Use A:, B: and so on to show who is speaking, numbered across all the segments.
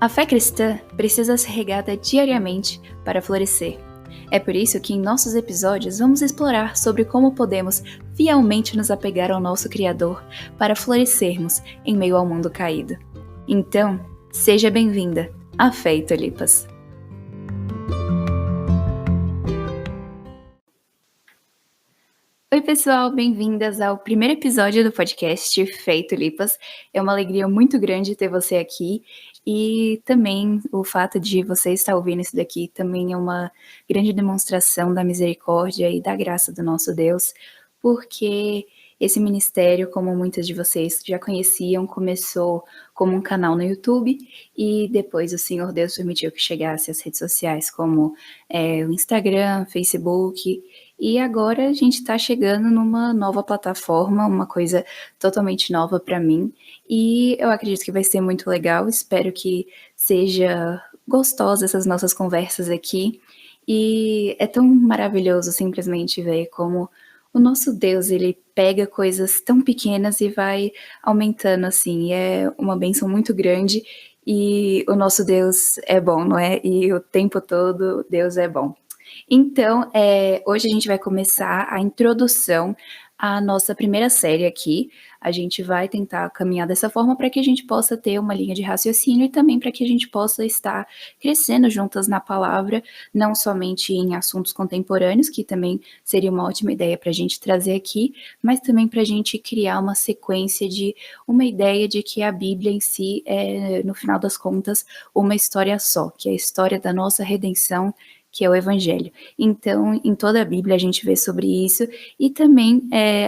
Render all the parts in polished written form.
A: A fé cristã precisa ser regada diariamente para florescer. É por isso que em nossos episódios vamos explorar sobre como podemos fielmente nos apegar ao nosso Criador para florescermos em meio ao mundo caído. Então, seja bem-vinda à Fé e Tulipas. Oi pessoal, bem-vindas ao primeiro episódio do podcast Fé e Tulipas. É uma alegria muito grande ter você aqui e também o fato de você estar ouvindo isso daqui também é uma grande demonstração da misericórdia e da graça do nosso Deus, porque esse ministério, como muitas de vocês já conheciam, começou como um canal no YouTube e depois o Senhor Deus permitiu que chegasse às redes sociais como o Instagram, Facebook. E agora a gente está chegando numa nova plataforma, uma coisa totalmente nova para mim, e eu acredito que vai ser muito legal, espero que seja gostosa essas nossas conversas aqui, e é tão maravilhoso simplesmente ver como o nosso Deus, ele pega coisas tão pequenas e vai aumentando, assim, é uma bênção muito grande, e o nosso Deus é bom, não é? E o tempo todo Deus é bom. Então, hoje a gente vai começar a introdução à nossa primeira série aqui. A gente vai tentar caminhar dessa forma para que a gente possa ter uma linha de raciocínio e também para que a gente possa estar crescendo juntas na palavra, não somente em assuntos contemporâneos, que também seria uma ótima ideia para a gente trazer aqui, mas também para a gente criar uma sequência de uma ideia de que a Bíblia em si é, no final das contas, uma história só, que é a história da nossa redenção, que é o Evangelho. Então, em toda a Bíblia a gente vê sobre isso e também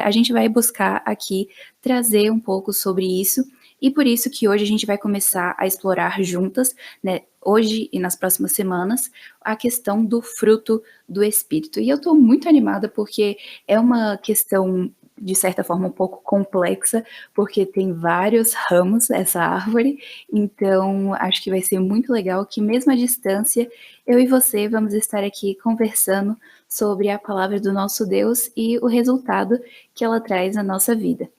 A: a gente vai buscar aqui trazer um pouco sobre isso e por isso que hoje a gente vai começar a explorar juntas, né, hoje e nas próximas semanas, a questão do fruto do Espírito. E eu estou muito animada porque é uma questão de certa forma um pouco complexa, porque tem vários ramos essa árvore, então acho que vai ser muito legal que mesmo à distância eu e você vamos estar aqui conversando sobre a palavra do nosso Deus e o resultado que ela traz na nossa vida.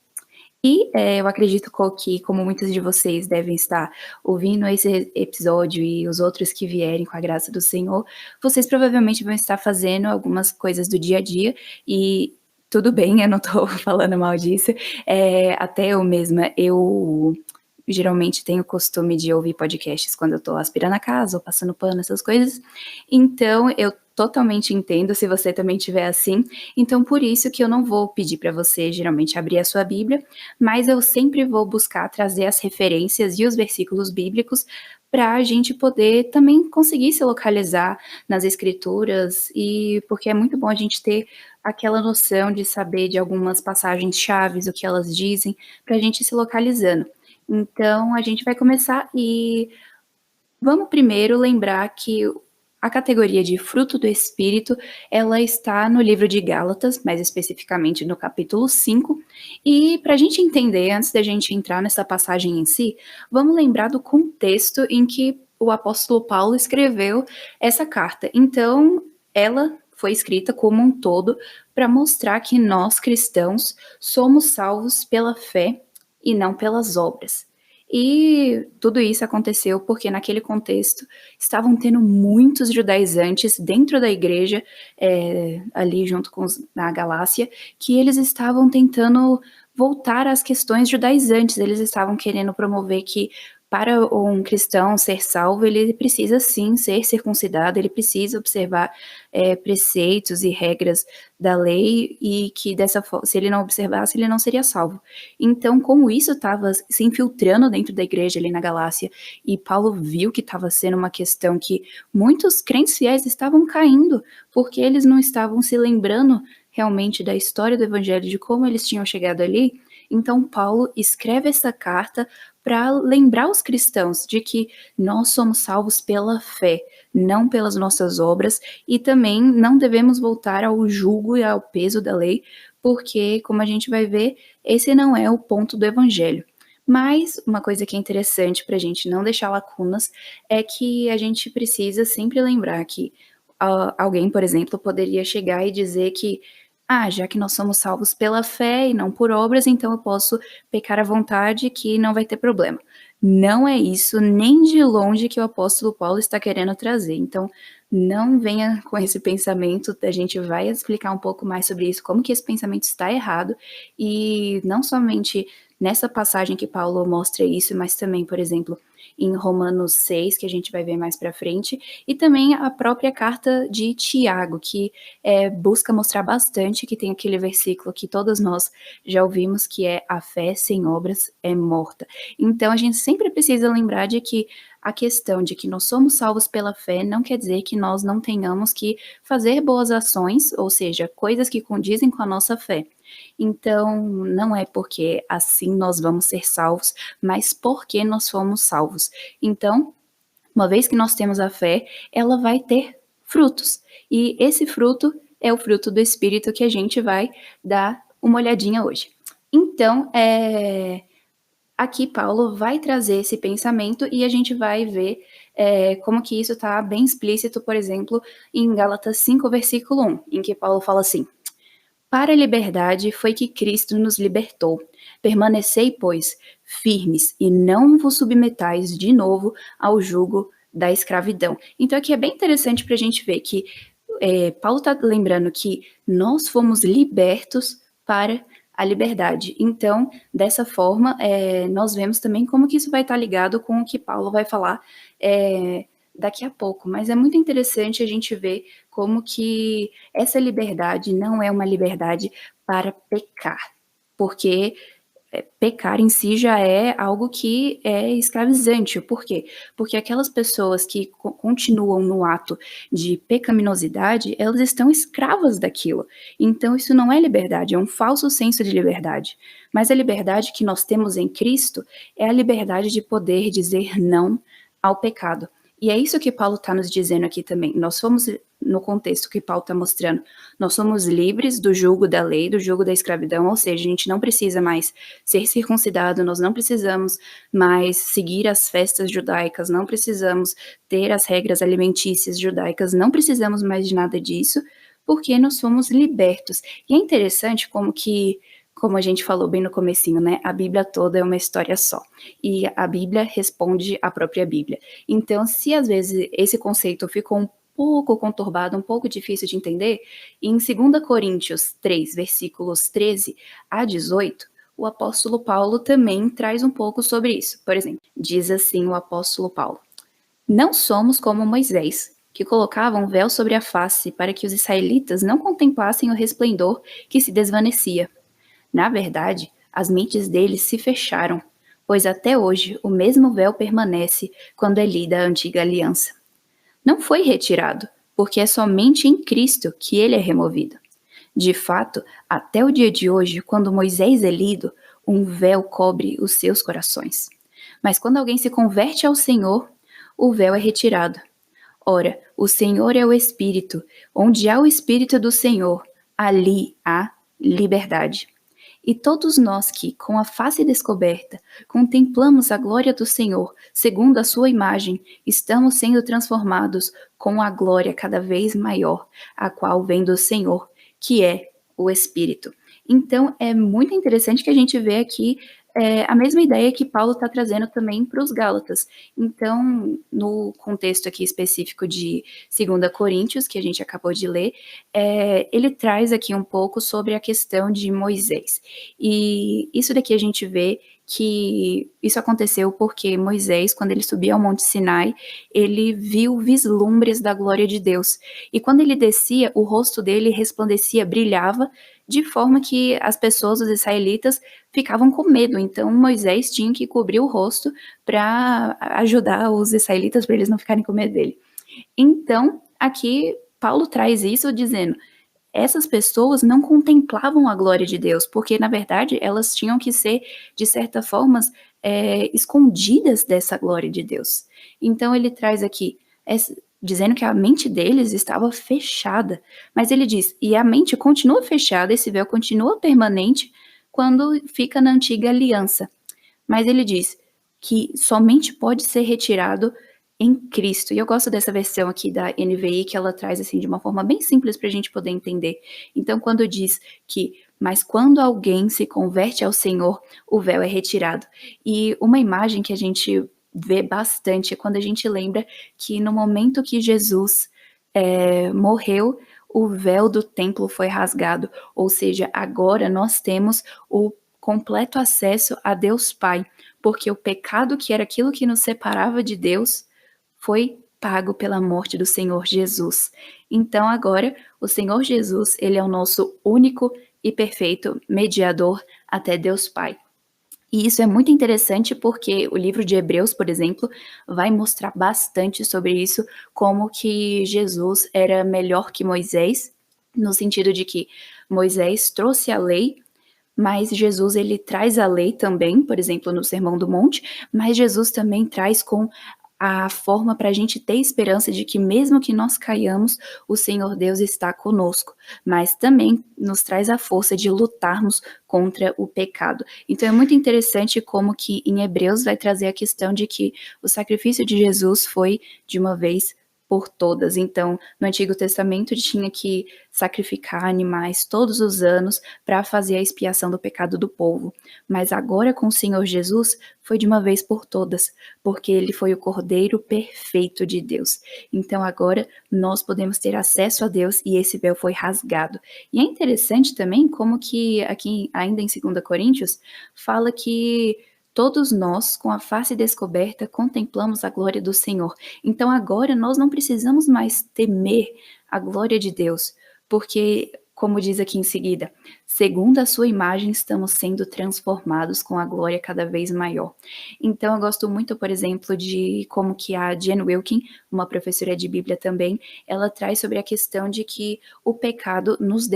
A: E eu acredito que, como muitos de vocês devem estar ouvindo esse episódio e os outros que vierem com a graça do Senhor, vocês provavelmente vão estar fazendo algumas coisas do dia a dia e tudo bem, eu não estou falando mal disso. Até eu mesma, eu geralmente tenho o costume de ouvir podcasts quando eu tô aspirando a casa ou passando pano, essas coisas. Então, eu totalmente entendo se você também tiver assim. Então, por isso que eu não vou pedir para você geralmente abrir a sua Bíblia, mas eu sempre vou buscar trazer as referências e os versículos bíblicos para a gente poder também conseguir se localizar nas escrituras e porque é muito bom a gente ter aquela noção de saber de algumas passagens chaves, o que elas dizem, para a gente ir se localizando. Então, a gente vai começar e vamos primeiro lembrar que a categoria de fruto do Espírito, ela está no livro de Gálatas, mais especificamente no capítulo 5. E para a gente entender, antes da gente entrar nessa passagem em si, vamos lembrar do contexto em que o apóstolo Paulo escreveu essa carta. Então, ela foi escrita como um todo para mostrar que nós, cristãos, somos salvos pela fé e não pelas obras. E tudo isso aconteceu porque naquele contexto estavam tendo muitos judaizantes dentro da igreja, ali junto com na Galácia, que eles estavam tentando voltar às questões judaizantes, eles estavam querendo promover que para um cristão ser salvo, ele precisa sim ser circuncidado, ele precisa observar preceitos e regras da lei e que dessa forma, se ele não observasse, ele não seria salvo. Então, como isso estava se infiltrando dentro da igreja ali na Galácia, e Paulo viu que estava sendo uma questão que muitos crentes fiéis estavam caindo, porque eles não estavam se lembrando realmente da história do evangelho, de como eles tinham chegado ali, então Paulo escreve essa carta para lembrar os cristãos de que nós somos salvos pela fé, não pelas nossas obras, e também não devemos voltar ao jugo e ao peso da lei, porque, como a gente vai ver, esse não é o ponto do evangelho. Mas uma coisa que é interessante para a gente não deixar lacunas é que a gente precisa sempre lembrar que alguém, por exemplo, poderia chegar e dizer que já que nós somos salvos pela fé e não por obras, então eu posso pecar à vontade que não vai ter problema. Não é isso nem de longe que o apóstolo Paulo está querendo trazer. Então, não venha com esse pensamento, a gente vai explicar um pouco mais sobre isso, como que esse pensamento está errado, e não somente nessa passagem que Paulo mostra isso, mas também, por exemplo, em Romanos 6, que a gente vai ver mais para frente, e também a própria carta de Tiago, que busca mostrar bastante, que tem aquele versículo que todos nós já ouvimos, que é: a fé sem obras é morta. Então a gente sempre precisa lembrar de que a questão de que nós somos salvos pela fé não quer dizer que nós não tenhamos que fazer boas ações, ou seja, coisas que condizem com a nossa fé. Então, não é porque assim nós vamos ser salvos, mas porque nós fomos salvos. Então, uma vez que nós temos a fé, ela vai ter frutos. E esse fruto é o fruto do Espírito que a gente vai dar uma olhadinha hoje. Então, aqui Paulo vai trazer esse pensamento e a gente vai ver como que isso está bem explícito, por exemplo, em Gálatas 5, versículo 1, em que Paulo fala assim: para a liberdade foi que Cristo nos libertou. Permanecei, pois, firmes e não vos submetais de novo ao jugo da escravidão. Então aqui é bem interessante para a gente ver que Paulo está lembrando que nós fomos libertos para a liberdade. Então, dessa forma, nós vemos também como que isso vai estar ligado com o que Paulo vai falar daqui a pouco. Mas é muito interessante a gente ver como que essa liberdade não é uma liberdade para pecar, porque pecar em si já é algo que é escravizante. Por quê? Porque aquelas pessoas que continuam no ato de pecaminosidade, elas estão escravas daquilo. Então isso não é liberdade, é um falso senso de liberdade. Mas a liberdade que nós temos em Cristo é a liberdade de poder dizer não ao pecado. E é isso que Paulo está nos dizendo aqui também. Nós somos, no contexto que Paulo está mostrando, nós somos livres do jugo da lei, do jugo da escravidão, ou seja, a gente não precisa mais ser circuncidado, nós não precisamos mais seguir as festas judaicas, não precisamos ter as regras alimentícias judaicas, não precisamos mais de nada disso, porque nós somos libertos. E é interessante como a gente falou bem no comecinho, né? A Bíblia toda é uma história só. E a Bíblia responde à própria Bíblia. Então, se às vezes esse conceito ficou um pouco conturbado, um pouco difícil de entender, em 2 Coríntios 3, versículos 13 a 18, o apóstolo Paulo também traz um pouco sobre isso. Por exemplo, diz assim o apóstolo Paulo: não somos como Moisés, que colocava um véu sobre a face para que os israelitas não contemplassem o resplendor que se desvanecia. Na verdade, as mentes deles se fecharam, pois até hoje o mesmo véu permanece quando é lida a antiga aliança. Não foi retirado, porque é somente em Cristo que ele é removido. De fato, até o dia de hoje, quando Moisés é lido, um véu cobre os seus corações. Mas quando alguém se converte ao Senhor, o véu é retirado. Ora, o Senhor é o Espírito. Onde há o Espírito do Senhor, ali há liberdade. E todos nós que, com a face descoberta, contemplamos a glória do Senhor, segundo a sua imagem, estamos sendo transformados com a glória cada vez maior, a qual vem do Senhor, que é o Espírito. Então, é muito interessante que a gente vê aqui a mesma ideia que Paulo está trazendo também para os Gálatas. Então, no contexto aqui específico de 2 Coríntios, que a gente acabou de ler, ele traz aqui um pouco sobre a questão de Moisés. E isso daqui a gente vê que isso aconteceu porque Moisés, quando ele subia ao Monte Sinai, ele viu vislumbres da glória de Deus. E quando ele descia, o rosto dele resplandecia, brilhava, de forma que as pessoas, os israelitas, ficavam com medo. Então Moisés tinha que cobrir o rosto para ajudar os israelitas, para eles não ficarem com medo dele. Então, aqui Paulo traz isso dizendo: essas pessoas não contemplavam a glória de Deus, porque na verdade elas tinham que ser, de certa forma, escondidas dessa glória de Deus. Então ele traz aqui, dizendo que a mente deles estava fechada, mas ele diz, e a mente continua fechada, esse véu continua permanente quando fica na antiga aliança. Mas ele diz que somente pode ser retirado em Cristo. E eu gosto dessa versão aqui da NVI, que ela traz assim de uma forma bem simples para a gente poder entender. Então, quando diz que mas quando alguém se converte ao Senhor, o véu é retirado. E uma imagem que a gente vê bastante é quando a gente lembra que no momento que Jesus morreu, o véu do templo foi rasgado, ou seja, agora nós temos o completo acesso a Deus Pai, porque o pecado que era aquilo que nos separava de Deus foi pago pela morte do Senhor Jesus. Então agora, o Senhor Jesus, ele é o nosso único e perfeito mediador até Deus Pai. E isso é muito interessante porque o livro de Hebreus, por exemplo, vai mostrar bastante sobre isso, como que Jesus era melhor que Moisés, no sentido de que Moisés trouxe a lei, mas Jesus ele traz a lei também, por exemplo, no Sermão do Monte, mas Jesus também traz com a forma para a gente ter esperança de que mesmo que nós caiamos, o Senhor Deus está conosco, mas também nos traz a força de lutarmos contra o pecado. Então é muito interessante como que em Hebreus vai trazer a questão de que o sacrifício de Jesus foi de uma vez por todas. Então, no Antigo Testamento tinha que sacrificar animais todos os anos para fazer a expiação do pecado do povo. Mas agora com o Senhor Jesus foi de uma vez por todas, porque ele foi o Cordeiro perfeito de Deus. Então agora nós podemos ter acesso a Deus e esse véu foi rasgado. E é interessante também como que aqui ainda em 2 Coríntios fala que todos nós, com a face descoberta, contemplamos a glória do Senhor. Então agora nós não precisamos mais temer a glória de Deus, porque, como diz aqui em seguida, segundo a sua imagem estamos sendo transformados com a glória cada vez maior. Então eu gosto muito, por exemplo, de como que a Jen Wilkin, uma professora de Bíblia também, ela traz sobre a questão de que o pecado nos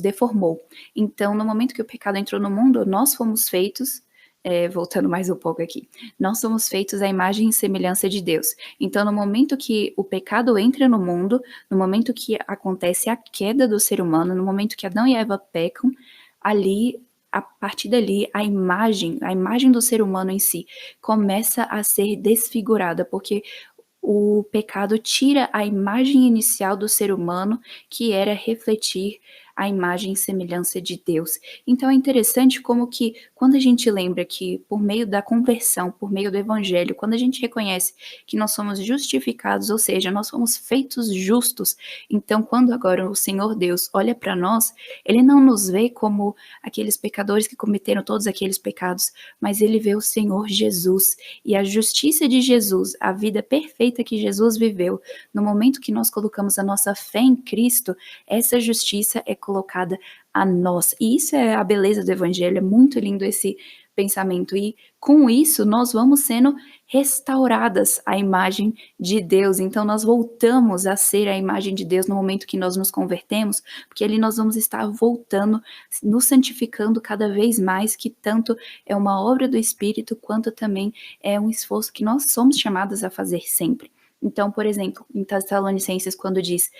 A: deformou. Então, no momento que o pecado entrou no mundo, nós fomos feitos voltando mais um pouco aqui, nós somos feitos à imagem e semelhança de Deus. Então, no momento que o pecado entra no mundo, no momento que acontece a queda do ser humano, no momento que Adão e Eva pecam, ali, a partir dali, a imagem do ser humano em si começa a ser desfigurada, porque o pecado tira a imagem inicial do ser humano, que era refletir a imagem e semelhança de Deus. Então é interessante como que quando a gente lembra que por meio da conversão, por meio do evangelho, quando a gente reconhece que nós somos justificados, ou seja, nós somos feitos justos, então quando agora o Senhor Deus olha para nós, ele não nos vê como aqueles pecadores que cometeram todos aqueles pecados, mas ele vê o Senhor Jesus e a justiça de Jesus, a vida perfeita que Jesus viveu, no momento que nós colocamos a nossa fé em Cristo, essa justiça é colocada a nós. E isso é a beleza do evangelho, é muito lindo esse pensamento. E com isso nós vamos sendo restauradas à imagem de Deus. Então nós voltamos a ser a imagem de Deus no momento que nós nos convertemos, porque ali nós vamos estar voltando, nos santificando cada vez mais, que tanto é uma obra do Espírito, quanto também é um esforço que nós somos chamadas a fazer sempre. Então, por exemplo, em Tessalonicenses, quando diz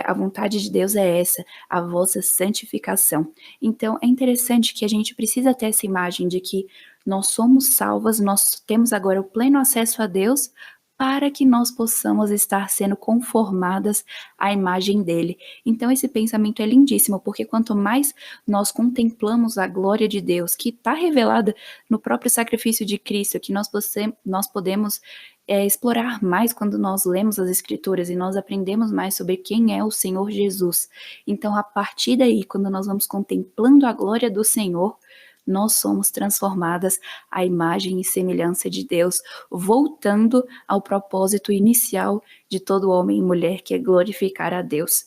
A: a vontade de Deus é essa, a vossa santificação. Então, é interessante que a gente precisa ter essa imagem de que nós somos salvas, nós temos agora o pleno acesso a Deus, para que nós possamos estar sendo conformadas à imagem dele. Então esse pensamento é lindíssimo, porque quanto mais nós contemplamos a glória de Deus, que está revelada no próprio sacrifício de Cristo, que nós podemos explorar mais quando nós lemos as Escrituras e nós aprendemos mais sobre quem é o Senhor Jesus. Então, a partir daí, quando nós vamos contemplando a glória do Senhor, nós somos transformadas à imagem e semelhança de Deus, voltando ao propósito inicial de todo homem e mulher, que é glorificar a Deus.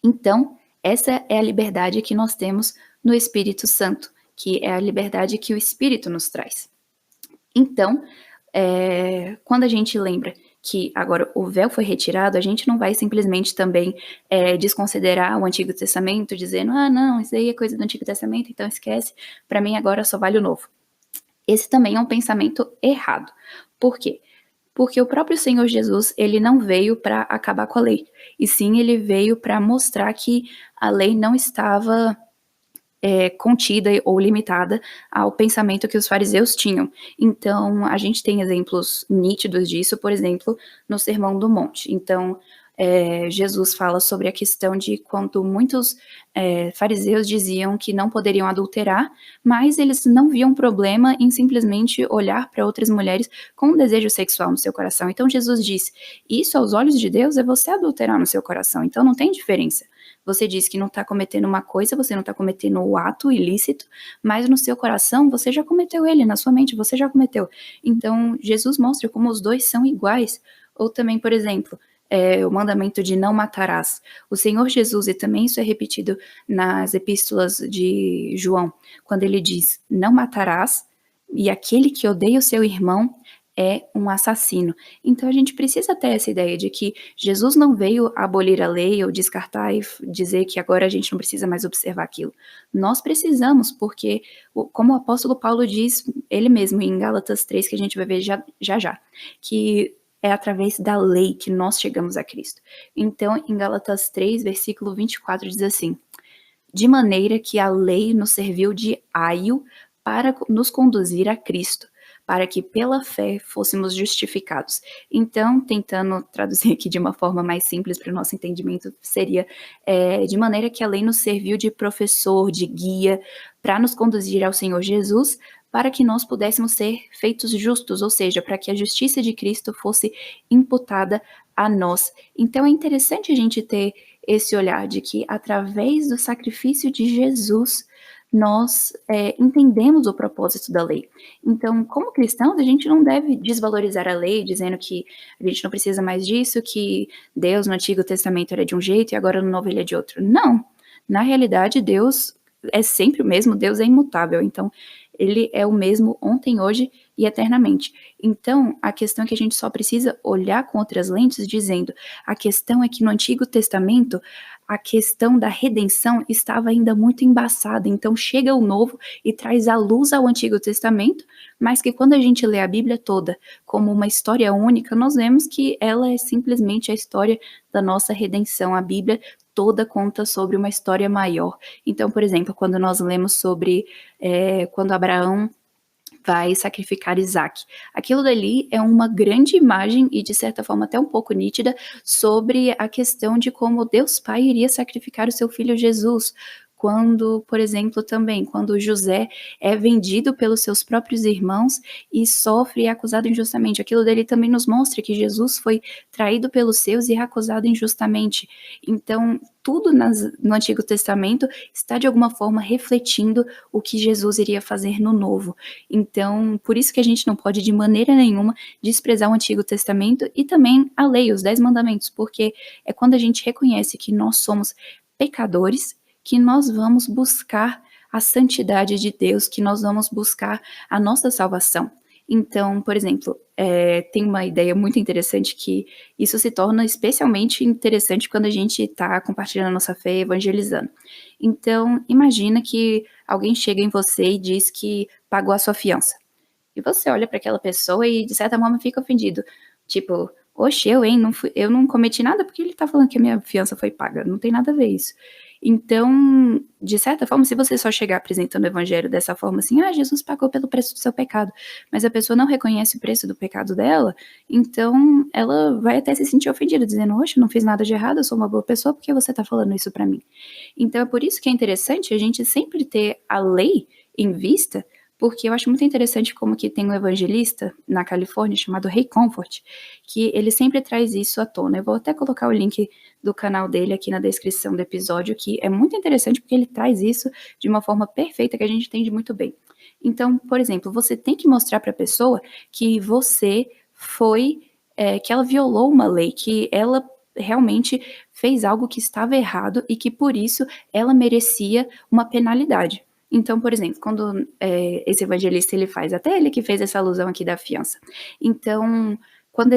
A: Então, essa é a liberdade que nós temos no Espírito Santo, que é a liberdade que o Espírito nos traz. Então, quando a gente lembra que agora o véu foi retirado, a gente não vai simplesmente também desconsiderar o Antigo Testamento, dizendo, não, isso aí é coisa do Antigo Testamento, então esquece, para mim agora só vale o Novo. Esse também é um pensamento errado. Por quê? Porque o próprio Senhor Jesus, ele não veio para acabar com a lei, e sim ele veio para mostrar que a lei não estava contida ou limitada ao pensamento que os fariseus tinham. Então, a gente tem exemplos nítidos disso, por exemplo, no Sermão do Monte. Então, Jesus fala sobre a questão de quando muitos fariseus diziam que não poderiam adulterar, mas eles não viam problema em simplesmente olhar para outras mulheres com um desejo sexual no seu coração. Então Jesus diz: isso aos olhos de Deus é você adulterar no seu coração, então não tem diferença. Você diz que não está cometendo uma coisa, você não está cometendo o ato ilícito, mas no seu coração você já cometeu ele, na sua mente você já cometeu. Então Jesus mostra como os dois são iguais. Ou também, por exemplo, o mandamento de não matarás. O Senhor Jesus, e também isso é repetido nas epístolas de João, quando ele diz, não matarás, e aquele que odeia o seu irmão é um assassino. Então a gente precisa ter essa ideia de que Jesus não veio abolir a lei ou descartar e dizer que agora a gente não precisa mais observar aquilo. Nós precisamos, porque, como o apóstolo Paulo diz, ele mesmo em Gálatas 3, que a gente vai ver já, que é através da lei que nós chegamos a Cristo. Então, em Gálatas 3, versículo 24, diz assim: de maneira que a lei nos serviu de aio para nos conduzir a Cristo, para que pela fé fôssemos justificados. Então, tentando traduzir aqui de uma forma mais simples para o nosso entendimento, seria de maneira que a lei nos serviu de professor, de guia, para nos conduzir ao Senhor Jesus, para que nós pudéssemos ser feitos justos, ou seja, para que a justiça de Cristo fosse imputada a nós. Então é interessante a gente ter esse olhar de que através do sacrifício de Jesus nós entendemos o propósito da lei. Então, como cristãos, a gente não deve desvalorizar a lei, dizendo que a gente não precisa mais disso, que Deus no Antigo Testamento era de um jeito e agora no Novo ele é de outro. Não! Na realidade, Deus é sempre o mesmo, Deus é imutável. Então, ele é o mesmo ontem, hoje e eternamente. Então, a questão é que a gente só precisa olhar com outras lentes, dizendo, a questão é que no Antigo Testamento, a questão da redenção estava ainda muito embaçada, então chega o Novo e traz a luz ao Antigo Testamento, mas que quando a gente lê a Bíblia toda como uma história única, nós vemos que ela é simplesmente a história da nossa redenção. A Bíblia toda conta sobre uma história maior. Então, por exemplo, quando nós lemos sobre quando Abraão vai sacrificar Isaac. Aquilo dali é uma grande imagem e, de certa forma, até um pouco nítida sobre a questão de como Deus Pai iria sacrificar o seu filho Jesus. Quando, por exemplo, também, quando José é vendido pelos seus próprios irmãos e sofre e é acusado injustamente. Aquilo dele também nos mostra que Jesus foi traído pelos seus e é acusado injustamente. Então, tudo no Antigo Testamento está, de alguma forma, refletindo o que Jesus iria fazer no Novo. Então, por isso que a gente não pode, de maneira nenhuma, desprezar o Antigo Testamento e também a lei, os 10 mandamentos, porque é quando a gente reconhece que nós somos pecadores, que nós vamos buscar a santidade de Deus, que nós vamos buscar a nossa salvação. Então, por exemplo, tem uma ideia muito interessante que isso se torna especialmente interessante quando a gente está compartilhando a nossa fé e evangelizando. Então, imagina que alguém chega em você e diz que pagou a sua fiança. E você olha para aquela pessoa e, de certa forma, fica ofendido. Tipo, oxe, eu não cometi nada porque ele tá falando que a minha fiança foi paga. Não tem nada a ver isso. Então, de certa forma, se você só chegar apresentando o evangelho dessa forma assim, Jesus pagou pelo preço do seu pecado, mas a pessoa não reconhece o preço do pecado dela, então ela vai até se sentir ofendida, dizendo, oxe, eu não fiz nada de errado, eu sou uma boa pessoa, por que você tá falando isso pra mim? Então é por isso que é interessante a gente sempre ter a lei em vista, porque eu acho muito interessante como que tem um evangelista na Califórnia chamado Ray Comfort, que ele sempre traz isso à tona. Eu vou até colocar o link do canal dele aqui na descrição do episódio, que é muito interessante porque ele traz isso de uma forma perfeita que a gente entende muito bem. Então, por exemplo, você tem que mostrar para a pessoa que você que ela violou uma lei, que ela realmente fez algo que estava errado e que por isso ela merecia uma penalidade. Então, por exemplo, quando esse evangelista ele faz, até ele que fez essa alusão aqui da fiança. Então, quando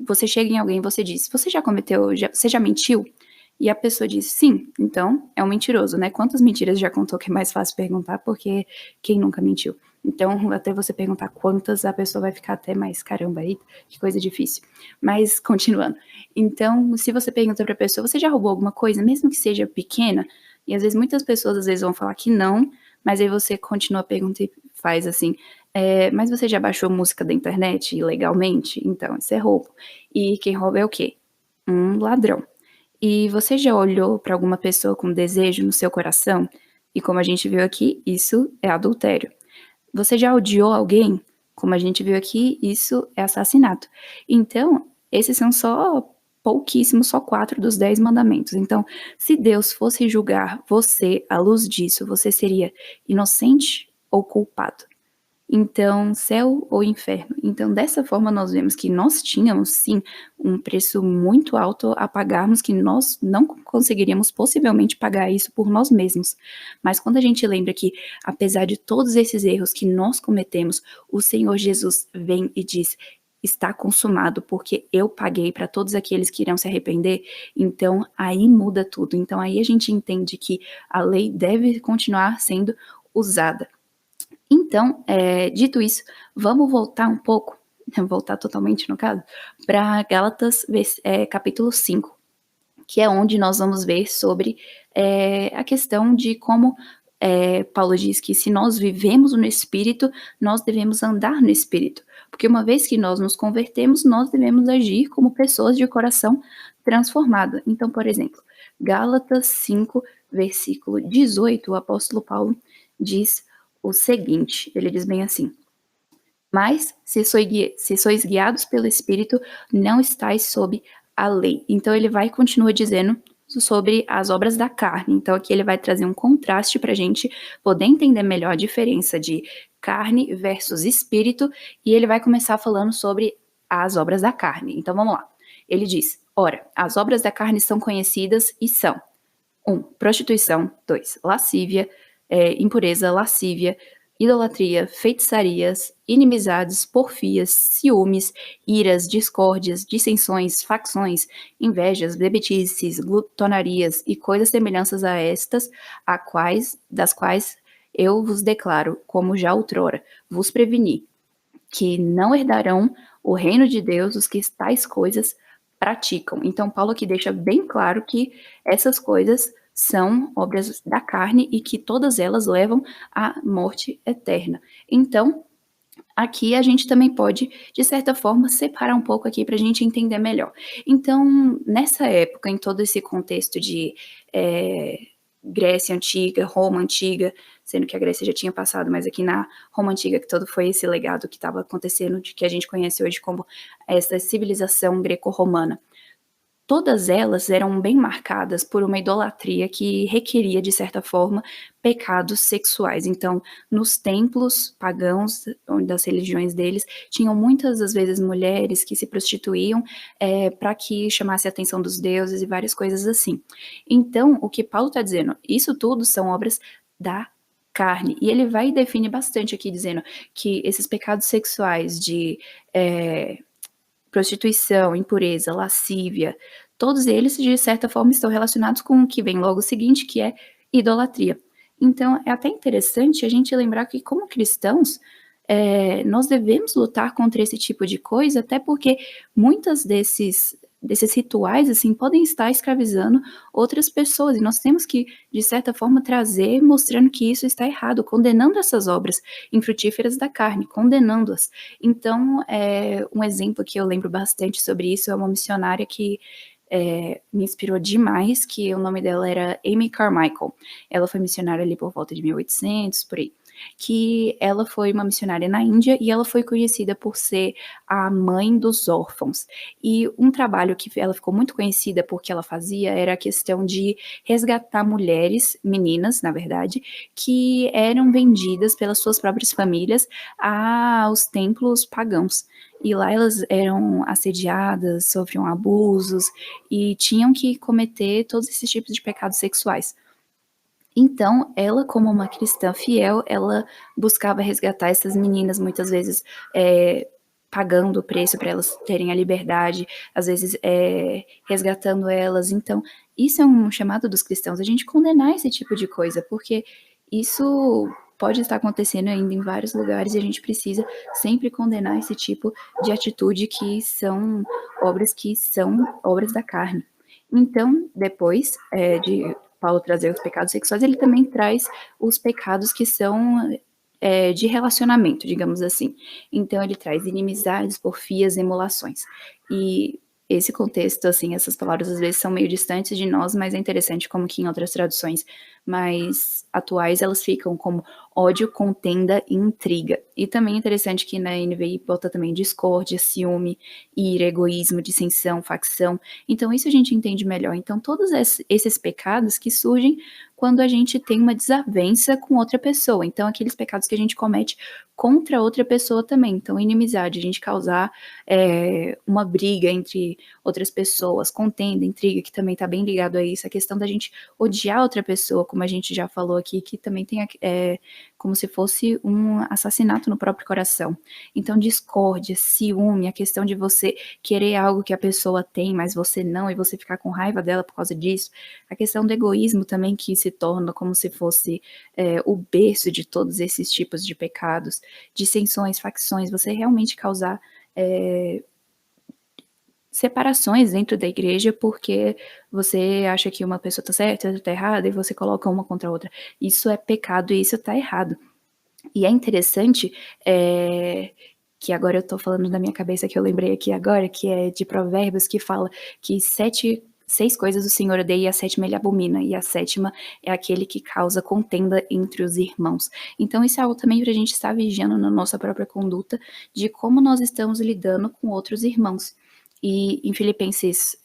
A: você chega em alguém e você diz, você já mentiu? E a pessoa diz, sim, então é um mentiroso, né? Quantas mentiras já contou que é mais fácil perguntar, porque quem nunca mentiu? Então, até você perguntar quantas, a pessoa vai ficar até mais, caramba, aí, que coisa difícil. Mas, continuando. Então, se você pergunta pra pessoa, você já roubou alguma coisa, mesmo que seja pequena? E às vezes muitas pessoas vão falar que não, mas aí você continua a pergunta e faz assim, mas você já baixou música da internet ilegalmente? Então, isso é roubo. E quem rouba é o quê? um ladrão. E você já olhou para alguma pessoa com desejo no seu coração? E como a gente viu aqui, isso é adultério. Você já odiou alguém? Como a gente viu aqui, isso é assassinato. Então, esses são só pouquíssimos, só 4 dos 10 mandamentos. Então, se Deus fosse julgar você à luz disso, você seria inocente ou culpado? Então, céu ou inferno? Então, dessa forma, nós vemos que nós tínhamos, sim, um preço muito alto a pagarmos, que nós não conseguiríamos possivelmente pagar isso por nós mesmos. Mas quando a gente lembra que, apesar de todos esses erros que nós cometemos, o Senhor Jesus vem e diz: está consumado, porque eu paguei para todos aqueles que irão se arrepender, então aí muda tudo. Então aí a gente entende que a lei deve continuar sendo usada. Então, dito isso, vamos voltar um pouco, voltar totalmente no caso, para Gálatas capítulo 5, que é onde nós vamos ver sobre a questão de como Paulo diz que se nós vivemos no Espírito, nós devemos andar no Espírito. Porque uma vez que nós nos convertemos, nós devemos agir como pessoas de coração transformado. Então, por exemplo, Gálatas 5, versículo 18, o apóstolo Paulo diz o seguinte, ele diz bem assim: mas se sois guiados pelo Espírito, não estáis sob a lei. Então ele vai e continua dizendo sobre as obras da carne. Então aqui ele vai trazer um contraste para a gente poder entender melhor a diferença de carne versus espírito, e ele vai começar falando sobre as obras da carne. Então vamos lá. Ele diz: ora, as obras da carne são conhecidas e são: 1. Prostituição. 2. Lascívia, impureza, lascívia, idolatria, feitiçarias, inimizades, porfias, ciúmes, iras, discórdias, dissensões, facções, invejas, bebedices, glutonarias e coisas semelhantes a estas, das quais eu vos declaro, como já outrora vos preveni, que não herdarão o reino de Deus os que tais coisas praticam. Então, Paulo aqui deixa bem claro que essas coisas são obras da carne e que todas elas levam à morte eterna. Então, aqui a gente também pode, de certa forma, separar um pouco aqui para a gente entender melhor. Então, nessa época, em todo esse contexto de Grécia Antiga, Roma Antiga, sendo que a Grécia já tinha passado, mas aqui na Roma Antiga que todo foi esse legado que estava acontecendo, de que a gente conhece hoje como essa civilização greco-romana. Todas elas eram bem marcadas por uma idolatria que requeria, de certa forma, pecados sexuais. Então, nos templos pagãos, das religiões deles, tinham muitas das vezes mulheres que se prostituíam para que chamasse a atenção dos deuses e várias coisas assim. Então, o que Paulo está dizendo, isso tudo são obras da carne. E ele vai e define bastante aqui, dizendo que esses pecados sexuais de prostituição, impureza, lascívia, todos eles, de certa forma, estão relacionados com o que vem logo seguinte, que é idolatria. Então, é até interessante a gente lembrar que, como cristãos, nós devemos lutar contra esse tipo de coisa, até porque muitas desses rituais, assim, podem estar escravizando outras pessoas, e nós temos que, de certa forma, trazer, mostrando que isso está errado, condenando essas obras infrutíferas da carne, condenando-as. Então, um exemplo que eu lembro bastante sobre isso é uma missionária que me inspirou demais, que o nome dela era Amy Carmichael. Ela foi missionária ali por volta de 1800, por aí. Que ela foi uma missionária na Índia e ela foi conhecida por ser a mãe dos órfãos. E um trabalho que ela ficou muito conhecida porque ela fazia era a questão de resgatar mulheres, meninas, na verdade, que eram vendidas pelas suas próprias famílias aos templos pagãos. E lá elas eram assediadas, sofriam abusos e tinham que cometer todos esses tipos de pecados sexuais. Então, ela, como uma cristã fiel, ela buscava resgatar essas meninas, muitas vezes pagando o preço para elas terem a liberdade, às vezes resgatando elas. Então, isso é um chamado dos cristãos, a gente condenar esse tipo de coisa, porque isso pode estar acontecendo ainda em vários lugares e a gente precisa sempre condenar esse tipo de atitude que são obras da carne. Então, depois de Paulo trazer os pecados sexuais, ele também traz os pecados que são de relacionamento, digamos assim. Então, ele traz inimizades, porfias, emulações. E esse contexto, assim, essas palavras às vezes são meio distantes de nós, mas é interessante como que em outras traduções mais atuais elas ficam como ódio, contenda e intriga. E também é interessante que na NVI bota também discórdia, ciúme, ira, egoísmo, dissensão, facção. Então isso a gente entende melhor. Então todos esses pecados que surgem quando a gente tem uma desavença com outra pessoa. Então aqueles pecados que a gente comete contra outra pessoa também. Então inimizade, a gente causar uma briga entre outras pessoas, contenda, intriga, que também está bem ligado a isso, a questão da gente odiar outra pessoa, como a gente já falou aqui, que também tem como se fosse um assassinato no próprio coração. Então, discórdia, ciúme, a questão de você querer algo que a pessoa tem, mas você não, e você ficar com raiva dela por causa disso. A questão do egoísmo também, que se torna como se fosse o berço de todos esses tipos de pecados, dissensões, facções, você realmente causar separações dentro da igreja, porque você acha que uma pessoa tá certa, outra tá errada, e você coloca uma contra a outra. Isso é pecado e isso tá errado. E é interessante, que agora eu tô falando da minha cabeça, que eu lembrei aqui agora, que é de Provérbios, que fala que 6 coisas o Senhor odeia e a 7ª ele abomina, e a 7ª é aquele que causa contenda entre os irmãos. Então isso é algo também pra gente estar vigiando na nossa própria conduta, de como nós estamos lidando com outros irmãos. E em Filipenses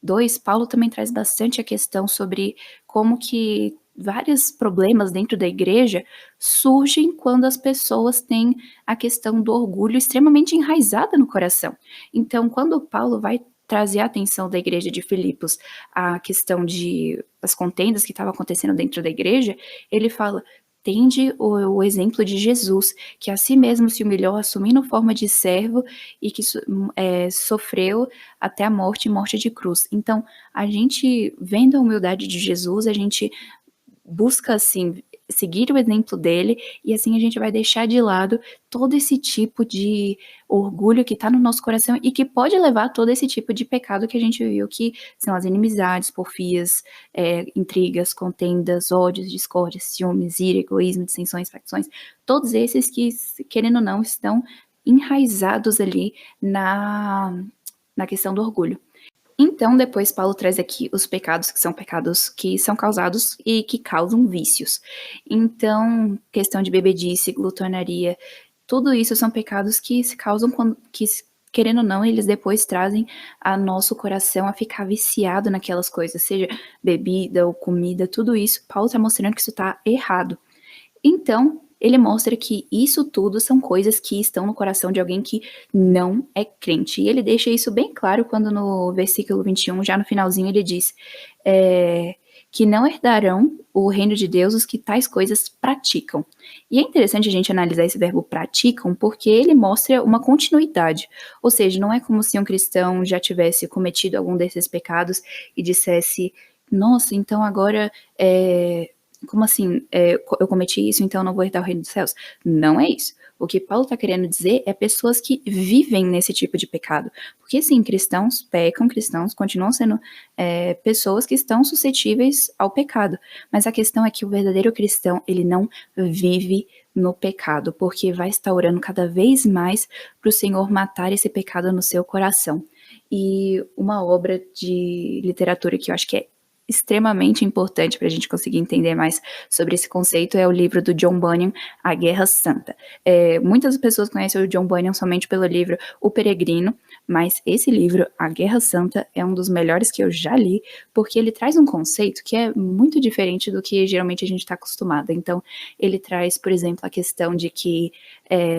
A: 2, Paulo também traz bastante a questão sobre como que vários problemas dentro da igreja surgem quando as pessoas têm a questão do orgulho extremamente enraizada no coração. Então, quando Paulo vai trazer a atenção da igreja de Filipos à questão das contendas que estavam acontecendo dentro da igreja, ele fala: tende o exemplo de Jesus, que a si mesmo se humilhou, assumindo forma de servo e que sofreu até a morte e morte de cruz. Então, a gente, vendo a humildade de Jesus, a gente busca, assim, seguir o exemplo dele, e assim a gente vai deixar de lado todo esse tipo de orgulho que tá no nosso coração e que pode levar a todo esse tipo de pecado que a gente viu, que são as inimizades, porfias, intrigas, contendas, ódios, discórdias, ciúmes, ira, egoísmo, dissensões, facções, todos esses que, querendo ou não, estão enraizados ali na questão do orgulho. Então, depois Paulo traz aqui os pecados que são causados e que causam vícios. Então, questão de bebedice, glutonaria, tudo isso são pecados que se causam querendo ou não, eles depois trazem a nosso coração a ficar viciado naquelas coisas, seja bebida ou comida, tudo isso. Paulo está mostrando que isso está errado. Então, ele mostra que isso tudo são coisas que estão no coração de alguém que não é crente. E ele deixa isso bem claro quando no versículo 21, já no finalzinho, ele diz que não herdarão o reino de Deus os que tais coisas praticam. E é interessante a gente analisar esse verbo praticam, porque ele mostra uma continuidade. Ou seja, não é como se um cristão já tivesse cometido algum desses pecados e dissesse: nossa, então agora como assim, eu cometi isso, então eu não vou herdar o reino dos céus? Não é isso. O que Paulo está querendo dizer é pessoas que vivem nesse tipo de pecado. Porque sim, cristãos pecam, cristãos continuam sendo pessoas que estão suscetíveis ao pecado. Mas a questão é que o verdadeiro cristão, ele não vive no pecado, porque vai estar orando cada vez mais para o Senhor matar esse pecado no seu coração. E uma obra de literatura que eu acho que é extremamente importante para a gente conseguir entender mais sobre esse conceito é o livro do John Bunyan, A Guerra Santa. Muitas pessoas conhecem o John Bunyan somente pelo livro O Peregrino, mas esse livro, A Guerra Santa, é um dos melhores que eu já li, porque ele traz um conceito que é muito diferente do que geralmente a gente está acostumado. Então, ele traz, por exemplo, a questão de que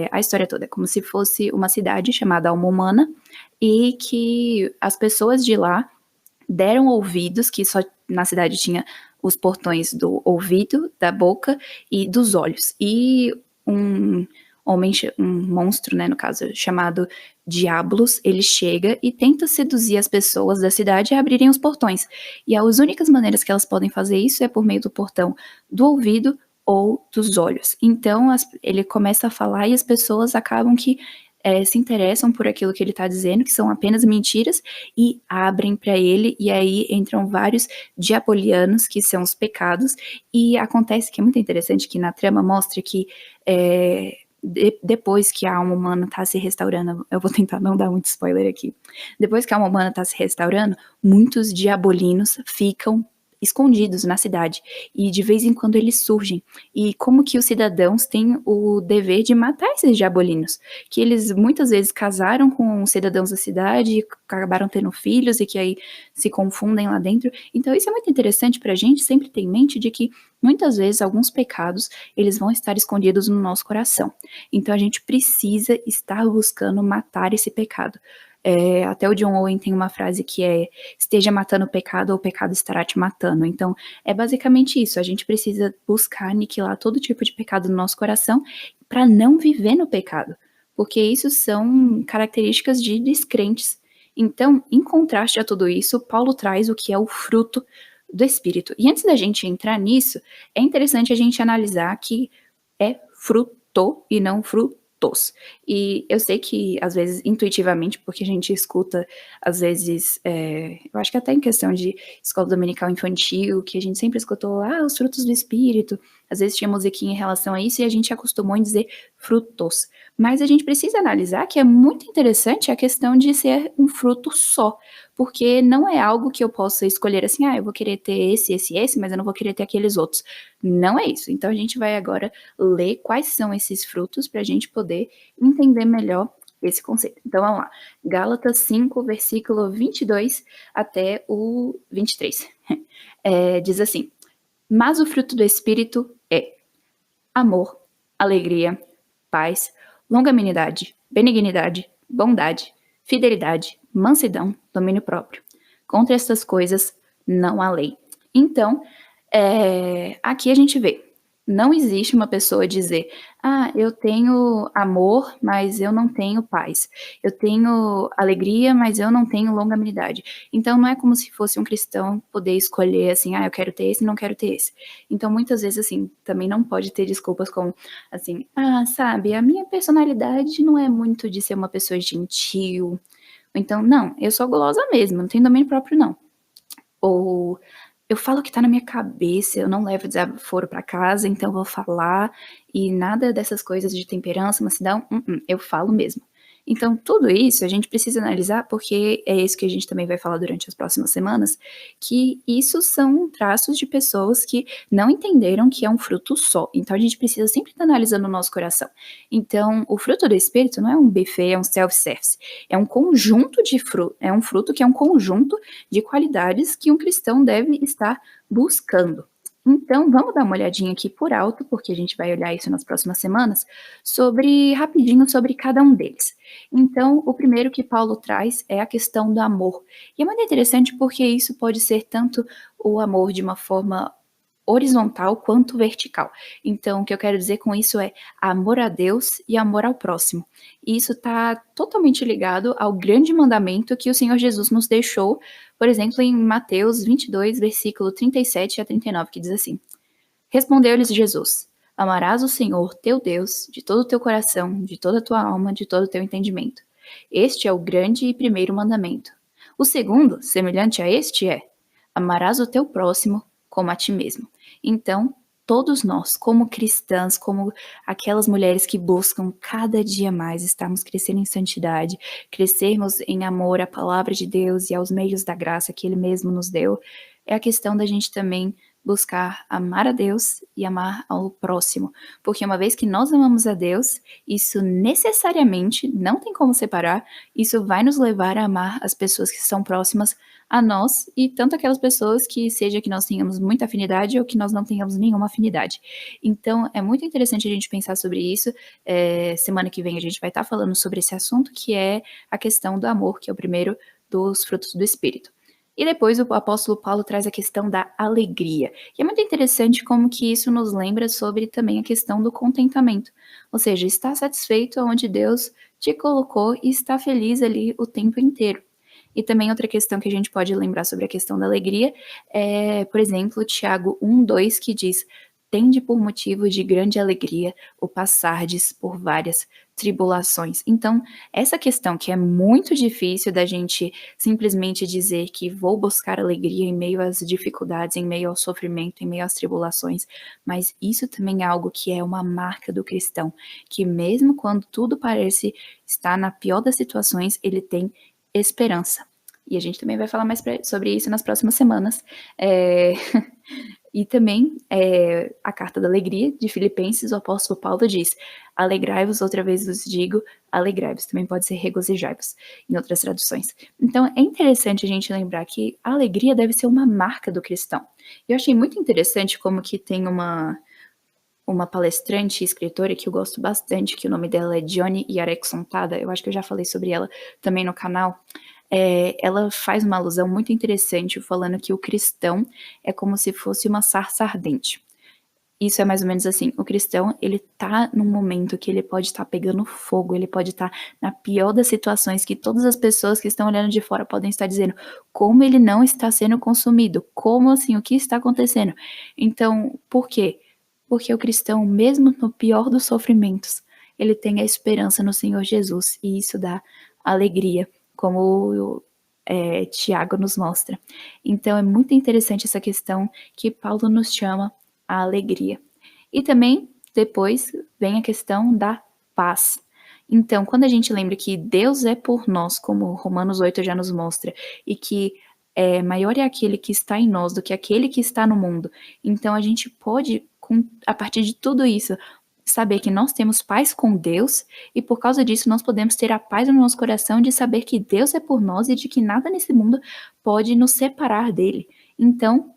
A: a história toda é como se fosse uma cidade chamada Alma Humana e que as pessoas de lá deram ouvidos, que só na cidade tinha os portões do ouvido, da boca e dos olhos. E um monstro, né, no caso, chamado Diabolos, ele chega e tenta seduzir as pessoas da cidade a abrirem os portões. E as únicas maneiras que elas podem fazer isso é por meio do portão do ouvido ou dos olhos. Então, ele começa a falar e as pessoas acabam que se interessam por aquilo que ele está dizendo, que são apenas mentiras, e abrem para ele, e aí entram vários diabolianos, que são os pecados, e acontece que é muito interessante que na trama mostra que depois que a alma humana está se restaurando, eu vou tentar não dar muito spoiler aqui, depois que a alma humana está se restaurando, muitos diabolinos ficam escondidos na cidade, e de vez em quando eles surgem, e como que os cidadãos têm o dever de matar esses diabolinos, que eles muitas vezes casaram com cidadãos da cidade, acabaram tendo filhos, e que aí se confundem lá dentro. Então isso é muito interessante pra gente sempre ter em mente de que muitas vezes alguns pecados, eles vão estar escondidos no nosso coração. Então a gente precisa estar buscando matar esse pecado. Até o John Owen tem uma frase que é: esteja matando o pecado ou o pecado estará te matando. Então é basicamente isso, a gente precisa buscar aniquilar todo tipo de pecado no nosso coração para não viver no pecado, porque isso são características de descrentes. Então, em contraste a tudo isso, Paulo traz o que é o fruto do Espírito. E antes da gente entrar nisso, é interessante a gente analisar que é fruto e não frutos. E eu sei que, às vezes, intuitivamente, porque a gente escuta, às vezes, eu acho que até em questão de escola dominical infantil, que a gente sempre escutou, os frutos do Espírito, às vezes tinha musiquinha em relação a isso e a gente acostumou em dizer frutos. Mas a gente precisa analisar que é muito interessante a questão de ser um fruto só, porque não é algo que eu possa escolher assim, eu vou querer ter esse, mas eu não vou querer ter aqueles outros. Não é isso. Então a gente vai agora ler quais são esses frutos para a gente poder entender melhor esse conceito. Então vamos lá. Gálatas 5, versículo 22 até o 23. Diz assim: mas o fruto do Espírito é amor, alegria, paz, longanimidade, benignidade, bondade, fidelidade, mansidão, domínio próprio. Contra estas coisas não há lei. Então, aqui a gente vê, não existe uma pessoa dizer, eu tenho amor, mas eu não tenho paz. Eu tenho alegria, mas eu não tenho longanimidade. Então, não é como se fosse um cristão poder escolher assim, eu quero ter esse e não quero ter esse. Então, muitas vezes, assim, também não pode ter desculpas como, assim, sabe, a minha personalidade não é muito de ser uma pessoa gentil. Ou então, não, eu sou gulosa mesmo, não tenho domínio próprio, não. Ou eu falo o que tá na minha cabeça, eu não levo desaforo pra casa, então eu vou falar, e nada dessas coisas de temperança, mansidão, eu falo mesmo. Então, tudo isso a gente precisa analisar, porque é isso que a gente também vai falar durante as próximas semanas, que isso são traços de pessoas que não entenderam que é um fruto só. Então, a gente precisa sempre estar analisando o nosso coração. Então, o fruto do Espírito não é um buffet, é um self-service. É um conjunto de fruto, é um fruto que é um conjunto de qualidades que um cristão deve estar buscando. Então, vamos dar uma olhadinha aqui por alto, porque a gente vai olhar isso nas próximas semanas, rapidinho sobre cada um deles. Então, o primeiro que Paulo traz é a questão do amor. E é muito interessante porque isso pode ser tanto o amor de uma forma horizontal quanto vertical. Então, o que eu quero dizer com isso é amor a Deus e amor ao próximo. E isso está totalmente ligado ao grande mandamento que o Senhor Jesus nos deixou, por exemplo, em Mateus 22, versículo 37 a 39, que diz assim: respondeu-lhes Jesus: amarás o Senhor teu Deus de todo o teu coração, de toda a tua alma, de todo o teu entendimento. Este é o grande e primeiro mandamento. O segundo, semelhante a este, é: amarás o teu próximo como a ti mesmo. Então, todos nós, como cristãs, como aquelas mulheres que buscam cada dia mais estarmos crescendo em santidade, crescermos em amor à palavra de Deus e aos meios da graça que Ele mesmo nos deu, é a questão da gente também buscar amar a Deus e amar ao próximo, porque uma vez que nós amamos a Deus, isso necessariamente, não tem como separar, isso vai nos levar a amar as pessoas que são próximas a nós, e tanto aquelas pessoas que seja que nós tenhamos muita afinidade ou que nós não tenhamos nenhuma afinidade. Então, é muito interessante a gente pensar sobre isso. Semana que vem a gente vai estar falando sobre esse assunto, que é a questão do amor, que é o primeiro dos frutos do Espírito. E depois o apóstolo Paulo traz a questão da alegria. E é muito interessante como que isso nos lembra sobre também a questão do contentamento. Ou seja, estar satisfeito onde Deus te colocou e estar feliz ali o tempo inteiro. E também outra questão que a gente pode lembrar sobre a questão da alegria é, por exemplo, Tiago 1:2, que diz: tende por motivo de grande alegria o passardes por várias tribulações. Então, essa questão que é muito difícil da gente simplesmente dizer que vou buscar alegria em meio às dificuldades, em meio ao sofrimento, em meio às tribulações, mas isso também é algo que é uma marca do cristão, que mesmo quando tudo parece estar na pior das situações, ele tem esperança. E a gente também vai falar mais sobre isso nas próximas semanas. E também a Carta da Alegria, de Filipenses, o apóstolo Paulo diz: alegrai-vos, outra vez vos digo, alegrai-vos. Também pode ser regozijai-vos, em outras traduções. Então, é interessante a gente lembrar que a alegria deve ser uma marca do cristão. Eu achei muito interessante como que tem uma palestrante e escritora que eu gosto bastante, que o nome dela é Joni Eareckson Tada, eu acho que eu já falei sobre ela também no canal. Ela faz uma alusão muito interessante falando que o cristão é como se fosse uma sarça ardente. Isso é mais ou menos assim, o cristão, ele tá num momento que ele pode estar pegando fogo, ele pode estar na pior das situações, que todas as pessoas que estão olhando de fora podem estar dizendo: como ele não está sendo consumido? Como assim? O que está acontecendo? Então, por quê? Porque o cristão, mesmo no pior dos sofrimentos, ele tem a esperança no Senhor Jesus, e isso dá alegria, como Tiago nos mostra. Então, é muito interessante essa questão que Paulo nos chama a alegria. E também, depois, vem a questão da paz. Então, quando a gente lembra que Deus é por nós, como Romanos 8 já nos mostra, e que maior é aquele que está em nós do que aquele que está no mundo, então a gente pode, a partir de tudo isso, saber que nós temos paz com Deus, e por causa disso nós podemos ter a paz no nosso coração de saber que Deus é por nós e de que nada nesse mundo pode nos separar dele. Então,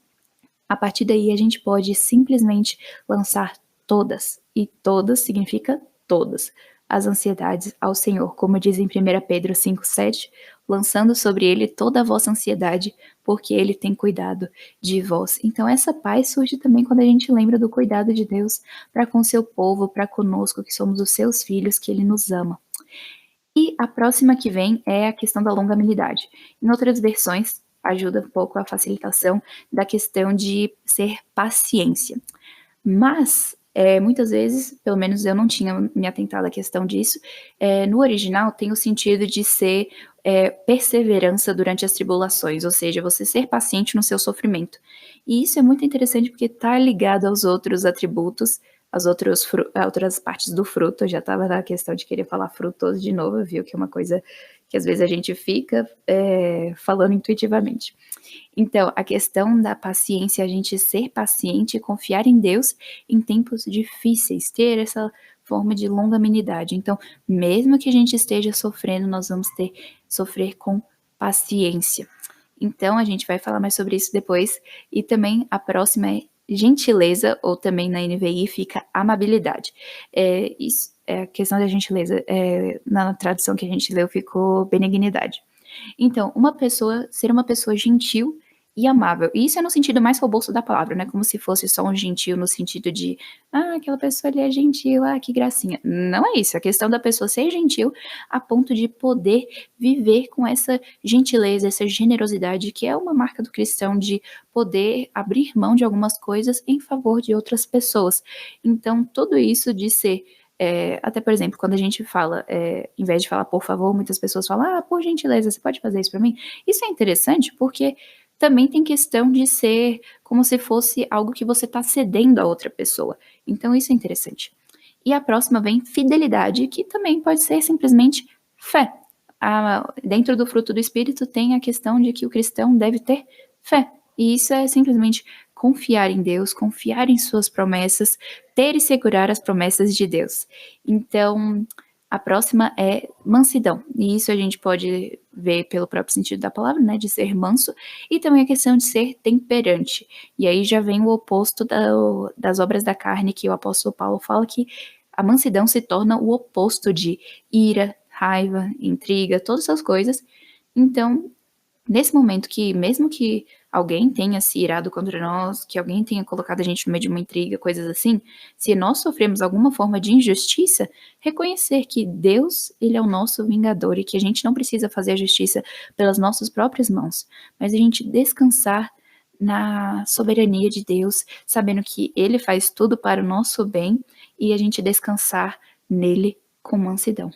A: a partir daí a gente pode simplesmente lançar todas, e todas significa todas, as ansiedades ao Senhor, como diz em 1 Pedro 5,7, lançando sobre ele toda a vossa ansiedade, porque ele tem cuidado de vós. Então essa paz surge também quando a gente lembra do cuidado de Deus para com o seu povo, para conosco, que somos os seus filhos, que ele nos ama. E a próxima que vem é a questão da longanimidade. Em outras versões, ajuda um pouco a facilitação da questão de ser paciência. Mas, muitas vezes, pelo menos eu não tinha me atentado à questão disso, no original tem o sentido de ser perseverança durante as tribulações, ou seja, você ser paciente no seu sofrimento. E isso é muito interessante porque está ligado aos outros atributos, às outras partes do fruto. Eu já estava na questão de querer falar frutoso de novo, viu? Que é uma coisa que às vezes a gente fica falando intuitivamente. Então, a questão da paciência, a gente ser paciente e confiar em Deus em tempos difíceis, ter essa forma de longanimidade. Então, mesmo que a gente esteja sofrendo, nós vamos sofrer com paciência. Então, a gente vai falar mais sobre isso depois. E também a próxima é gentileza, ou também na NVI fica amabilidade. Isso é a questão da gentileza. Na tradução que a gente leu ficou benignidade. Então, ser uma pessoa gentil e amável. E isso é no sentido mais robusto da palavra, né? Como se fosse só um gentil no sentido de, aquela pessoa ali é gentil, que gracinha. Não é isso. A questão da pessoa ser gentil a ponto de poder viver com essa gentileza, essa generosidade, que é uma marca do cristão, de poder abrir mão de algumas coisas em favor de outras pessoas. Então, tudo isso de ser até, por exemplo, quando a gente fala, em vez de falar por favor, muitas pessoas falam, por gentileza, você pode fazer isso para mim? Isso é interessante porque também tem questão de ser como se fosse algo que você está cedendo a outra pessoa. Então isso é interessante. E a próxima vem fidelidade, que também pode ser simplesmente fé. Dentro do fruto do Espírito tem a questão de que o cristão deve ter fé. E isso é simplesmente confiar em Deus, confiar em suas promessas, ter e segurar as promessas de Deus. Então, a próxima é mansidão. E isso a gente pode ver pelo próprio sentido da palavra, né, de ser manso, e também a questão de ser temperante. E aí já vem o oposto das obras da carne, que o apóstolo Paulo fala que a mansidão se torna o oposto de ira, raiva, intriga, todas essas coisas. Então, nesse momento que, mesmo que alguém tenha se irado contra nós, que alguém tenha colocado a gente no meio de uma intriga, coisas assim, se nós sofremos alguma forma de injustiça, reconhecer que Deus, ele é o nosso vingador e que a gente não precisa fazer a justiça pelas nossas próprias mãos, mas a gente descansar na soberania de Deus, sabendo que Ele faz tudo para o nosso bem e a gente descansar nele com mansidão.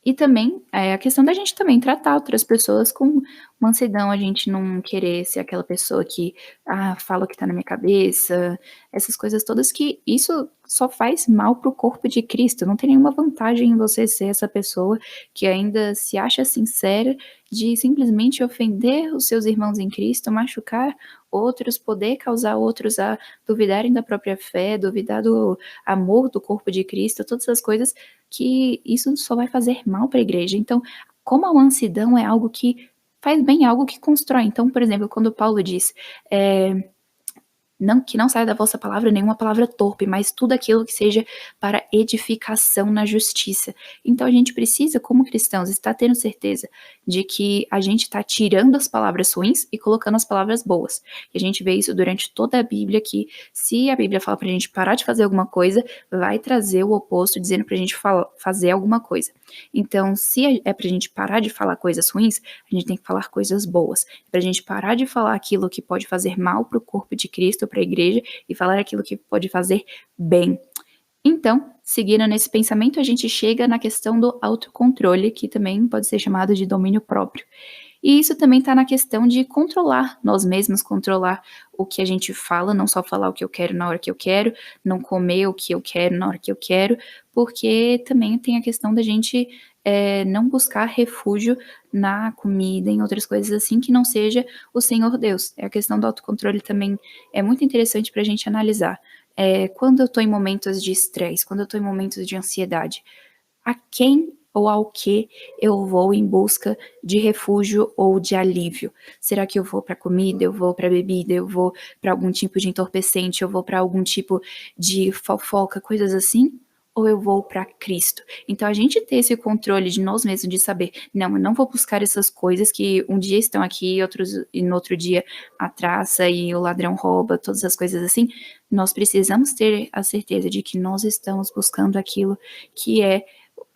A: E também a questão da gente também tratar outras pessoas com mansidão, a gente não querer ser aquela pessoa que, fala o que tá na minha cabeça, essas coisas todas que isso só faz mal para o corpo de Cristo, não tem nenhuma vantagem em você ser essa pessoa que ainda se acha sincera de simplesmente ofender os seus irmãos em Cristo, machucar outros, poder causar outros a duvidarem da própria fé, duvidar do amor do corpo de Cristo, todas essas coisas que isso só vai fazer mal para a igreja. Então, como a mansidão é algo que faz bem, é algo que constrói. Então, por exemplo, quando Paulo diz, não, que não saia da vossa palavra nenhuma palavra torpe, mas tudo aquilo que seja para edificação na justiça. Então a gente precisa, como cristãos, estar tendo certeza de que a gente está tirando as palavras ruins e colocando as palavras boas. E a gente vê isso durante toda a Bíblia, que se a Bíblia fala para a gente parar de fazer alguma coisa, vai trazer o oposto, dizendo para a gente fazer alguma coisa. Então, se é para a gente parar de falar coisas ruins, a gente tem que falar coisas boas. Para a gente parar de falar aquilo que pode fazer mal para o corpo de Cristo, para a igreja, e falar aquilo que pode fazer bem. Então, seguindo nesse pensamento, a gente chega na questão do autocontrole, que também pode ser chamado de domínio próprio. E isso também está na questão de controlar nós mesmos, controlar o que a gente fala, não só falar o que eu quero na hora que eu quero, não comer o que eu quero na hora que eu quero, porque também tem a questão da gente não buscar refúgio na comida, em outras coisas assim, que não seja o Senhor Deus. A questão do autocontrole também é muito interessante para a gente analisar. Quando eu estou em momentos de estresse, quando eu estou em momentos de ansiedade, a quem ou ao que eu vou em busca de refúgio ou de alívio? Será que eu vou para comida, eu vou para bebida, eu vou para algum tipo de entorpecente, eu vou para algum tipo de fofoca, coisas assim? Ou eu vou para Cristo? Então a gente ter esse controle de nós mesmos, de saber, não, eu não vou buscar essas coisas que um dia estão aqui e no outro dia a traça e o ladrão rouba, todas essas coisas assim, nós precisamos ter a certeza de que nós estamos buscando aquilo que é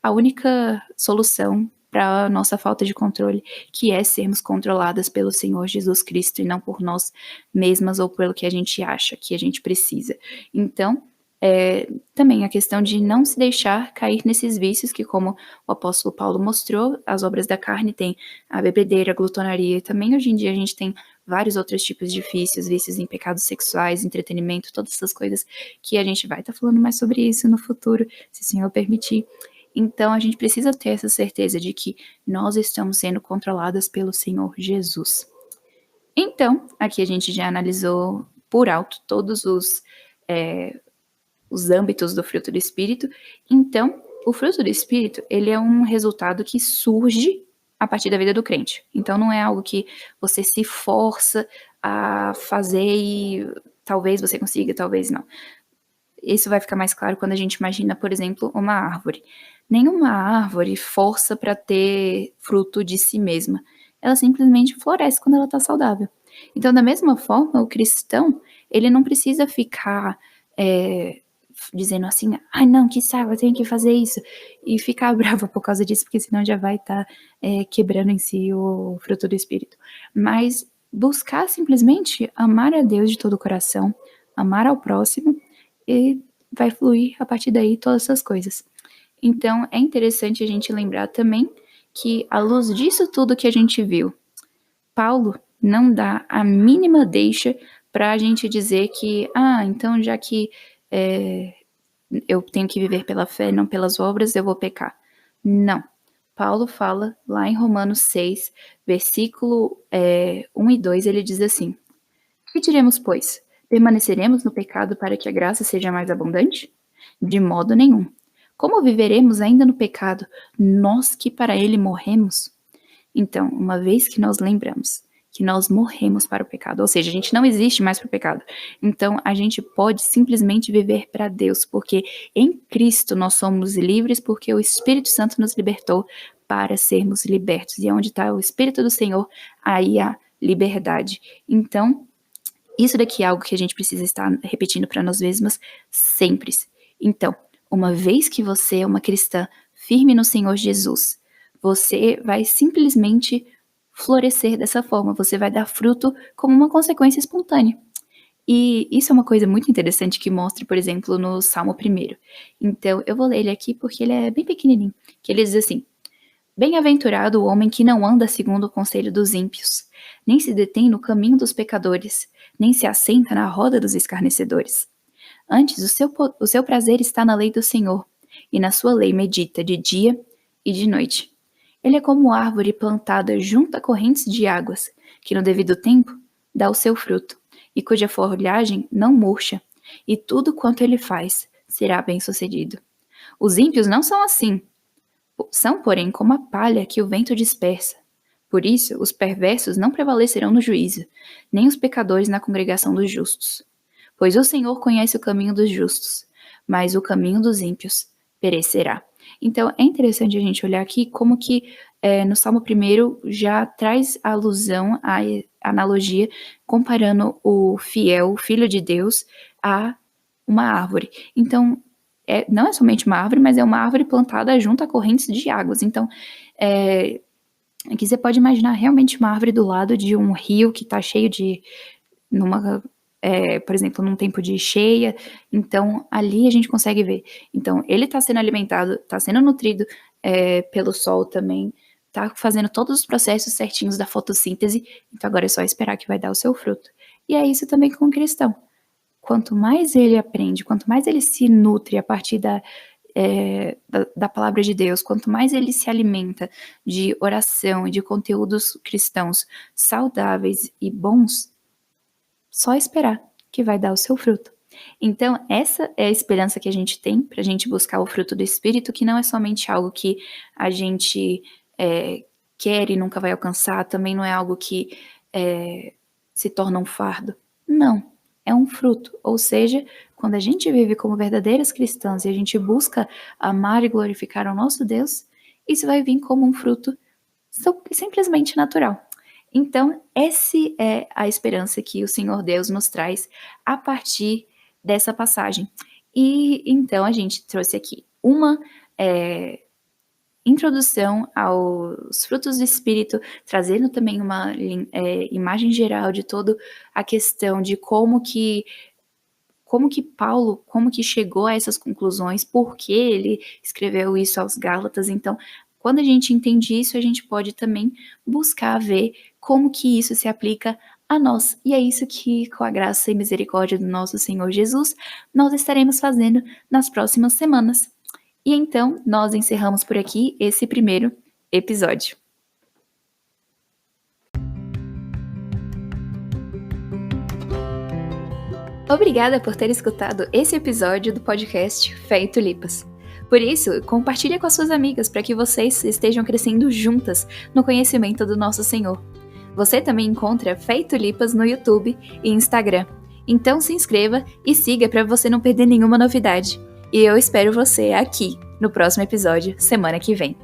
A: a única solução para a nossa falta de controle, que é sermos controladas pelo Senhor Jesus Cristo e não por nós mesmas ou pelo que a gente acha que a gente precisa. Então, também a questão de não se deixar cair nesses vícios que, como o apóstolo Paulo mostrou, as obras da carne têm a bebedeira, a glutonaria, e também hoje em dia a gente tem vários outros tipos de vícios em pecados sexuais, entretenimento, todas essas coisas que a gente vai estar falando mais sobre isso no futuro, se o Senhor permitir. Então a gente precisa ter essa certeza de que nós estamos sendo controladas pelo Senhor Jesus. Então, aqui a gente já analisou por alto todos os âmbitos do fruto do Espírito. Então, o fruto do Espírito, ele é um resultado que surge a partir da vida do crente. Então, não é algo que você se força a fazer e talvez você consiga, talvez não. Isso vai ficar mais claro quando a gente imagina, por exemplo, uma árvore. Nenhuma árvore força para ter fruto de si mesma. Ela simplesmente floresce quando ela está saudável. Então, da mesma forma, o cristão, ele não precisa ficar dizendo assim, ai não, que saco, eu tenho que fazer isso, e ficar bravo por causa disso, porque senão já vai estar quebrando em si o fruto do Espírito. Mas buscar simplesmente amar a Deus de todo o coração, amar ao próximo, e vai fluir a partir daí todas essas coisas. Então, é interessante a gente lembrar também que, à luz disso tudo que a gente viu, Paulo não dá a mínima deixa para a gente dizer que, então já que eu tenho que viver pela fé, não pelas obras, eu vou pecar. Não. Paulo fala lá em Romanos 6, versículo 1 e 2, ele diz assim: que diremos, pois? Permaneceremos no pecado para que a graça seja mais abundante? De modo nenhum. Como viveremos ainda no pecado, nós que para ele morremos? Então, uma vez que nós lembramos que nós morremos para o pecado, ou seja, a gente não existe mais para o pecado, então a gente pode simplesmente viver para Deus, porque em Cristo nós somos livres, porque o Espírito Santo nos libertou para sermos libertos. E onde está o Espírito do Senhor, aí há liberdade. Então, isso daqui é algo que a gente precisa estar repetindo para nós mesmas sempre. Então, uma vez que você é uma cristã firme no Senhor Jesus, você vai simplesmente florescer dessa forma, você vai dar fruto como uma consequência espontânea. E isso é uma coisa muito interessante que mostra, por exemplo, no Salmo 1º. Então, eu vou ler ele aqui porque ele é bem pequenininho, que ele diz assim: Bem-aventurado o homem que não anda segundo o conselho dos ímpios, nem se detém no caminho dos pecadores, nem se assenta na roda dos escarnecedores. Antes, o seu prazer está na lei do Senhor, e na sua lei medita de dia e de noite. Ele é como árvore plantada junto a correntes de águas, que no devido tempo dá o seu fruto, e cuja folhagem não murcha, e tudo quanto ele faz será bem-sucedido. Os ímpios não são assim. São, porém, como a palha que o vento dispersa. Por isso, os perversos não prevalecerão no juízo, nem os pecadores na congregação dos justos. Pois o Senhor conhece o caminho dos justos, mas o caminho dos ímpios perecerá. Então, é interessante a gente olhar aqui como que no Salmo 1º já traz a alusão, a analogia, comparando o fiel, o Filho de Deus, a uma árvore. Então, não é somente uma árvore, mas é uma árvore plantada junto a correntes de águas. Então, aqui você pode imaginar realmente uma árvore do lado de um rio que está cheio de... por exemplo, num tempo de cheia, então ali a gente consegue ver. Então, ele está sendo alimentado, está sendo nutrido pelo sol também, está fazendo todos os processos certinhos da fotossíntese, então agora é só esperar que vai dar o seu fruto. E é isso também com o cristão. Quanto mais ele aprende, quanto mais ele se nutre a partir da palavra de Deus, quanto mais ele se alimenta de oração e de conteúdos cristãos saudáveis e bons, só esperar que vai dar o seu fruto. Então, essa é a esperança que a gente tem para a gente buscar o fruto do Espírito, que não é somente algo que a gente quer e nunca vai alcançar, também não é algo que se torna um fardo. Não, é um fruto. Ou seja, quando a gente vive como verdadeiras cristãs e a gente busca amar e glorificar o nosso Deus, isso vai vir como um fruto simplesmente natural. Então, essa é a esperança que o Senhor Deus nos traz a partir dessa passagem. E então a gente trouxe aqui uma introdução aos frutos do Espírito, trazendo também uma imagem geral de toda a questão de como que Paulo, como que chegou a essas conclusões, por que ele escreveu isso aos Gálatas. Então, quando a gente entende isso, a gente pode também buscar ver como que isso se aplica a nós. E é isso que, com a graça e misericórdia do nosso Senhor Jesus, nós estaremos fazendo nas próximas semanas. E então, nós encerramos por aqui esse primeiro episódio. Obrigada por ter escutado esse episódio do podcast Fé e Tulipas. Por isso, compartilhe com as suas amigas para que vocês estejam crescendo juntas no conhecimento do nosso Senhor. Você também encontra Fé e Tulipas no YouTube e Instagram. Então se inscreva e siga para você não perder nenhuma novidade. E eu espero você aqui no próximo episódio, semana que vem.